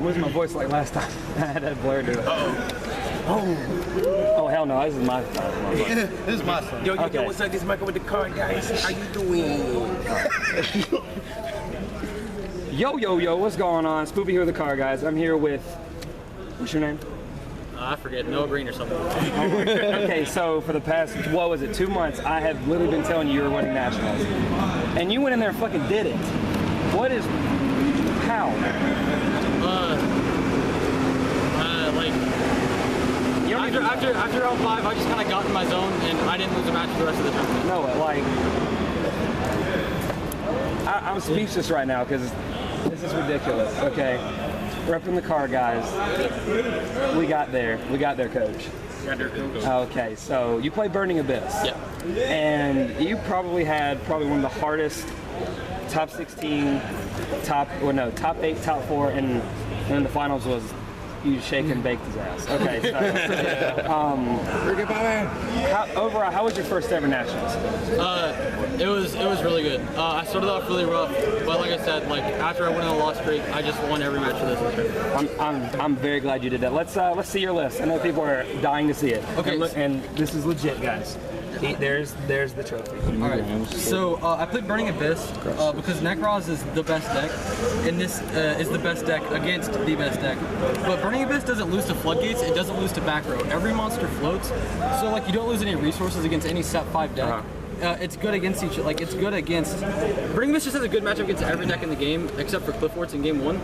losing my voice like last time. I had that blur to it. Oh, hell no, this is my time. This is my son. Yo, Okay. what's up? This is Michael with the card, guys. How you doing? Yo, what's going on? Spoopy here with the car, guys. I'm here with, what's your name? I forget, Greene or something. Okay, so for the past, what was it, 2 months, I have literally been telling you were winning nationals. And you went in there and fucking did it. What is, how? After round 5, I just kind of got in my zone and I didn't lose a match for the rest of the tournament. No, like, I'm speechless right now because this is ridiculous, okay? Repping the car, guys. We got there, coach. Okay, so you played Burning Abyss. Yeah. And you probably had one of the hardest top 16, top 8, top 4, and then the finals was you shake and baked his ass. Okay, so overall, how was your first ever nationals? It was really good. I started off really rough, but like I said, after I went on a loss streak, I just won every match for this tournament. I'm very glad you did that. Let's see your list. I know people are dying to see it. Okay, and this is legit, guys. There's the trophy. All right. So I played Burning Abyss because Necroz is the best deck, and this is the best deck against the best deck. But Burning Abyss doesn't lose to Floodgates. It doesn't lose to back row. Every monster floats, so you don't lose any resources against any set 5 deck. It's good against each. It's good against. Burning Abyss just has a good matchup against every deck in the game except for Cliffforts in game 1.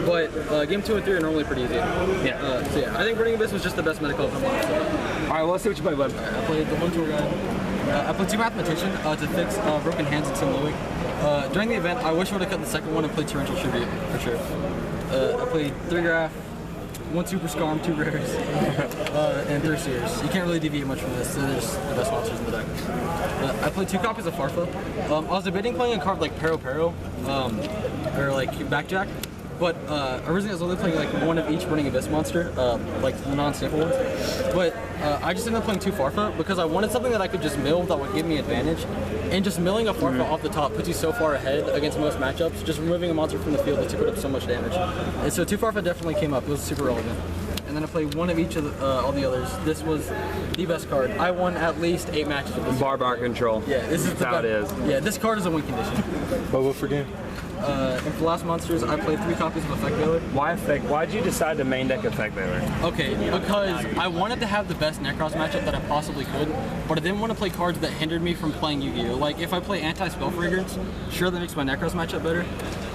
But game 2 and 3 are normally pretty easy. Yeah. So yeah, I think Burning Abyss was just the best medical of the monster. All right, well, let's see what you played, bud. I played the 1 tour guide. I played 2 Mathematician to fix broken hands and Tim Loic. During the event, I wish I would have cut the second one and played Torrential Tribute for sure. I played 3 Graph, 1 Super Scarm, 2 Rares, and 3 Sears. You can't really deviate much from this. So they're just the best monsters in the deck. I played 2 copies of Farfa. I was debating playing a card like Pero, or Backjack. But originally I was only playing one of each Burning Abyss monster, the non-staple ones. But I just ended up playing 2 Farfa because I wanted something that I could just mill that would give me advantage. And just milling a Farfa off the top puts you so far ahead against most matchups. Just removing a monster from the field lets you put up so much damage. And so 2 Farfa definitely came up. It was super relevant. And then I played 1 of each of all the others. This was the best card. I won at least 8 matches with this. Barbar control. Yeah, this is how it is. Yeah, this card is a win condition. What for game? And for Last Monsters, I played 3 copies of Effect Veiler. Why'd you decide to main deck Effect Veiler? Okay, because I wanted to have the best Necroz matchup that I possibly could, but I didn't want to play cards that hindered me from playing Yu-Gi-Oh! If I play Anti-Spell Fragrance, sure that makes my Necroz matchup better,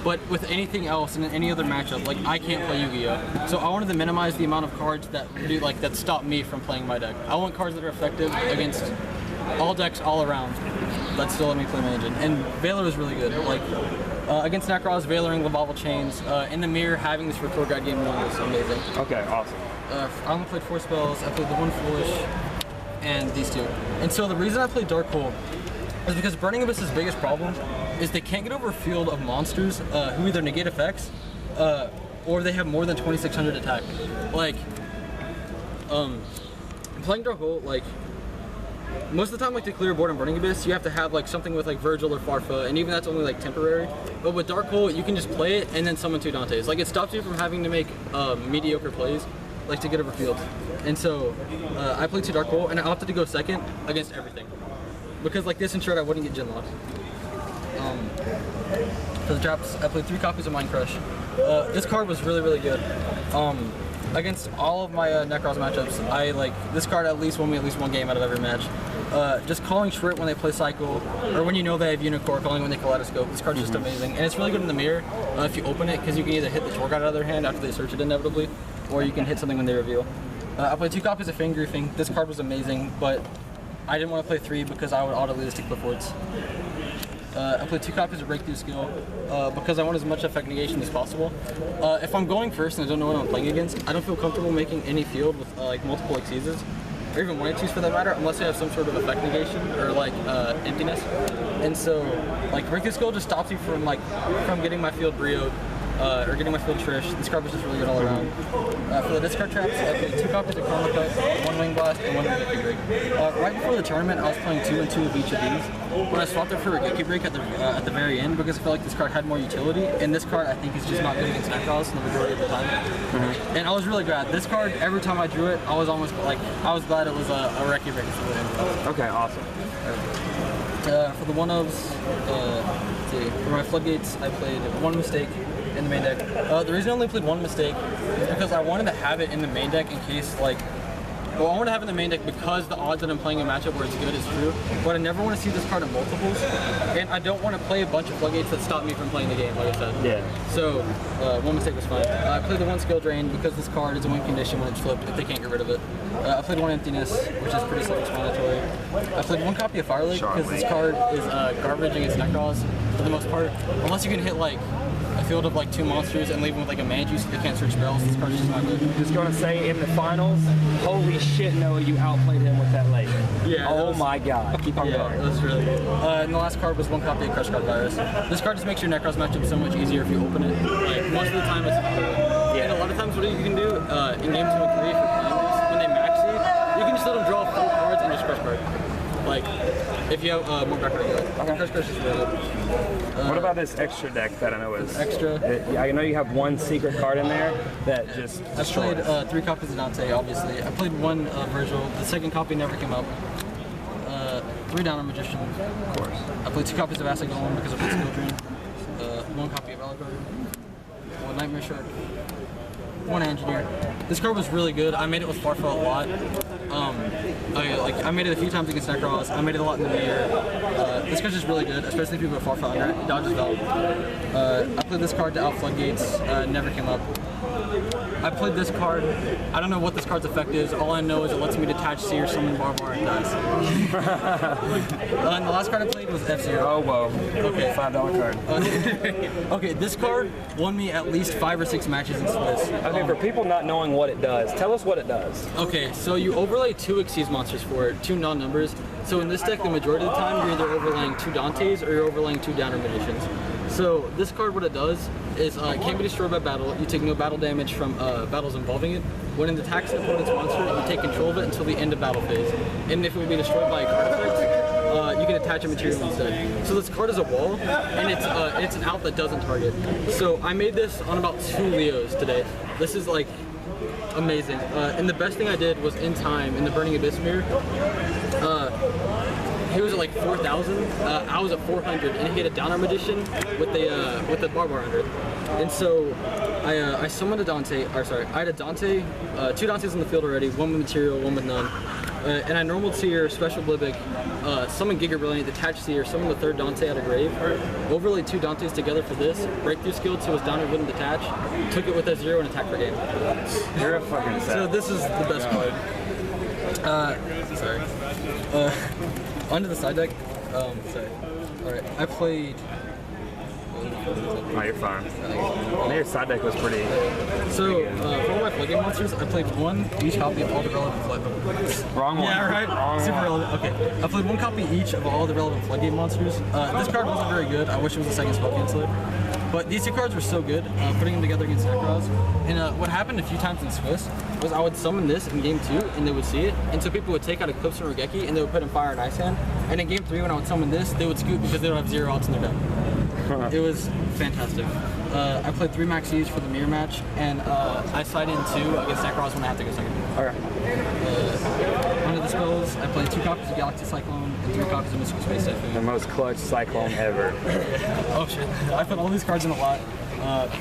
but with anything else in any other matchup, I can't play Yu-Gi-Oh! So I wanted to minimize the amount of cards that that stop me from playing my deck. I want cards that are effective against all decks all around that still let me play my engine. And Veiler was really good. Against Necroz, Veiling, Lavalval Chains, in the mirror, having this Record Guide game 1 was amazing. Okay, awesome. I only played 4 spells. I played the 1 Foolish and these 2. And so the reason I played Dark Hole is because Burning Abyss's biggest problem is they can't get over a field of monsters who either negate effects or they have more than 2,600 attack. Playing Dark Hole, most of the time, to clear a board on Burning Abyss, you have to have something with Virgil or Farfa, and even that's only temporary. But with Dark Hole, you can just play it and then summon 2 Dantes. It stops you from having to make mediocre plays, to get over fields. And so I played 2 Dark Hole, and I opted to go second against everything, because this ensured I wouldn't get Gin locked. For the traps, I played 3 copies of Mind Crush. This card was really, really good. Against all of my Necroz matchups, this card at least won me at least 1 game out of every match. Just calling Shrit when they play Cycle, or when you know they have Unicorn, calling when they Kaleidoscope. This card's just amazing. And it's really good in the mirror if you open it, because you can either hit the Tour Guide out of their hand after they search it inevitably, or you can hit something when they reveal. I played 2 copies of Fang Griefing. This card was amazing, but I didn't want to play 3 because I would auto-lead stick Cliffforts. I played 2 copies of Breakthrough Skill because I want as much effect negation as possible. If I'm going first and I don't know what I'm playing against, I don't feel comfortable making any field with multiple Exceeds, or even 1 Xyz for that matter, unless I have some sort of effect negation or emptiness. And so Breakthrough Skill just stops you from getting my field brioed or getting my field trish. This card was just really good all around. For the discard traps, I played 2 copies of Karma Cut, 1 Wing Blast, and 1 Regeki Break. Right before the tournament, I was playing 2 and 2 of each of these, but I swapped it for Regeki Break at the very end because I felt like this card had more utility, and this card I think is just not good against Necros the majority of the time. And I was really glad. This card, every time I drew it, I was almost like, I was glad it was a Regeki Break instead of an Okay, awesome. for the one-ofs, let's see, for my floodgates, I played 1 mistake in the main deck. The reason I only played 1 mistake is because I wanted to have it in the main deck in case, like, well, I want to have it in the main deck because the odds that I'm playing a matchup where it's good is true, but I never want to see this card in multiples, and I don't want to play a bunch of floodgates that stop me from playing the game, like I said. Yeah. So, 1 mistake was fine. I played the 1 skill drain because this card is a win condition when it's flipped if they can't get rid of it. I played 1 emptiness, which is pretty self-explanatory. I played 1 copy of Fire Lake because this card is garbage against Necros for the most part. Unless you can hit like a field of like 2 monsters and leave them with like a mana juice so they can't search spells, this card is just not good. Just gonna say in the finals, holy shit, Noah, you outplayed him with that lake. Yeah. Oh my god. Keep on Yeah, going. that was really good. And the last card was 1 copy of Crush Card Virus. This card just makes your Necros matchup so much easier if you open it. Like, most of the time it's yeah. And a lot of times what you can do in game 2 and 3 if you're playing this, when they max you can just let them draw 4 cards and just Crush Card. Like, if you have more background, okay. Crush Card is really good. What about this extra deck that I know is extra? I know you have 1 secret card in there that just I played 3 copies of Dante, obviously. I played 1 Virgil. The second copy never came up. 3 Downer Magician. Of course. I played 2 copies of Acid Golem because I played Skill Drain. 1 copy of Alucard. 1 Nightmare Shark. 1 Engineer. This card was really good. I made it with Farfel a lot. I made it a few times against Necros. I made it a lot in the mirror. This card's just really good, especially if you put Farfel under it. It dodges Valve. I played this card to out Floodgates. Never came up. I played this card. I don't know what this card's effect is. All I know is it lets me detach Seer, summon Barbar, and dies. And the last card I played was F-Zero. Oh, whoa. Okay. $5 card. Okay, this card won me at least 5 or 6 matches in Swiss. Okay, for people not knowing what it does, tell us what it does. Okay, so you overlay 2 Xyz monsters for it, 2 non-numbers. So in this deck, the majority of the time, you're either overlaying 2 Dantes or you're overlaying 2 Downer Magicians. So this card, what it does is it can't be destroyed by battle. You take no battle damage from battles involving it. When it attacks an opponent's monster, you take control of it until the end of battle phase. And if it would be destroyed by a card effect, you can attach a material instead. So this card is a wall, and it's an out that doesn't target. So I made this on about 2 Leos today. This is like amazing. And the best thing I did was in time in the Burning Abyss Mirror. He was at like 4,000. I was at 400, and he had a Downer Magician with the Barbar under it. And so I summoned a Dante. Or sorry, I had a Dante, 2 Dantes in the field already. 1 with material, 1 with none. And I normal Seer, special Blibic, summon Giga Brilliant, detach Seer, summon the 3rd Dante out of grave, overlaid 2 Dantes together for this, breakthrough skill to his Downer wouldn't detach, took it with a 0 and attack for game. You're a fucking So this is the best card. Sorry. Onto the side deck. Sorry. Alright, I played. Oh, you're fine. Your side deck was pretty. So, for all my floodgate monsters, I played 1 each copy of all the relevant floodgate. Wrong one. Yeah, right? Wrong Super one. relevant. Okay. I played 1 copy each of all the relevant floodgate monsters. This card wasn't very good. I wish it was a second spell canceler. But these 2 cards were so good, putting them together against Necros. And what happened a few times in Swiss was I would summon this in game 2 and they would see it. And so people would take out Eclipse and Regeki and they would put in Fire and Ice Hand. And in game 3 when I would summon this, they would scoop because they don't have 0 odds in their deck. It was fantastic. I played 3 maxis for the mirror match, and I side in 2 against Necros when I have to go second. Okay. Under the spells, I played 2 copies of Galaxy Cyclone and 3 copies of Mystical Space The Typhoon. most clutch Cyclone ever. Oh shit! I put all these cards in a lot.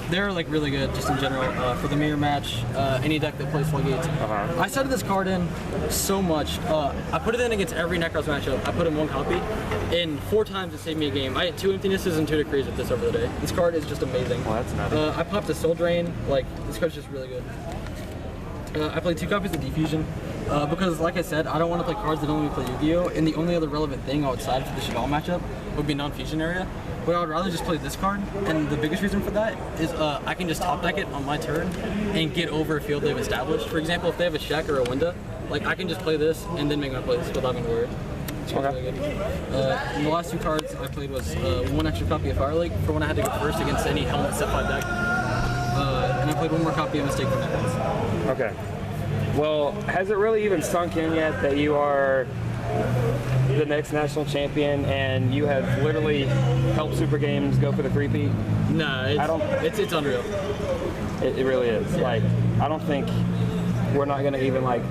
They're like really good, just in general. For the mirror match, any deck that plays floodgates. I sided this card in so much. I put it in against every Necros matchup. I put in 1 copy, and 4 times it saved me a game. I had 2 emptinesses and 2 decrees with this over the day. This card is just amazing. Well, that's nutty. I popped a Soul Drain. Like this card's just really good. I played 2 copies of Diffusion because, like I said, I don't want to play cards that only play Yu-Gi-Oh! And the only other relevant thing outside for the Chagall matchup would be non-fusion area. But I would rather just play this card, and the biggest reason for that is I can just top deck it on my turn and get over a field they've established. For example, if they have a Shack or a Winda, like I can just play this and then make my plays without having to worry. It's really good. And the last 2 cards I played was 1 extra copy of Fire Lake for when I had to go first against any Helmet Set 5 deck. and I played one more copy of Mistake for Netherlands. Okay. Well, has it really even sunk in yet that you are the next national champion and you have literally helped Super Games go for the three-peat? Nah, it's unreal. It really is. Yeah. Like, I don't think we're not gonna even like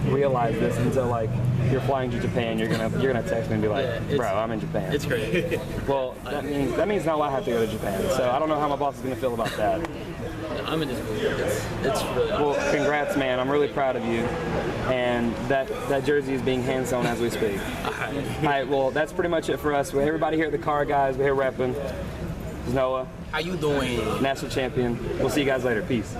realize this until like you're flying to Japan. You're gonna text me and be like, Yeah, bro, I'm in Japan. It's great. Well, that means now I have to go to Japan. So I don't know how my boss is gonna feel about that. I'm in disbelief. It's really awesome. Well, congrats, man. I'm really proud of you. And that jersey is being hand sewn as we speak. All right. Well, that's pretty much it for us. Everybody here at the Car Guys, we're here repping. This is Noah, How you doing? national champion. We'll see you guys later. Peace.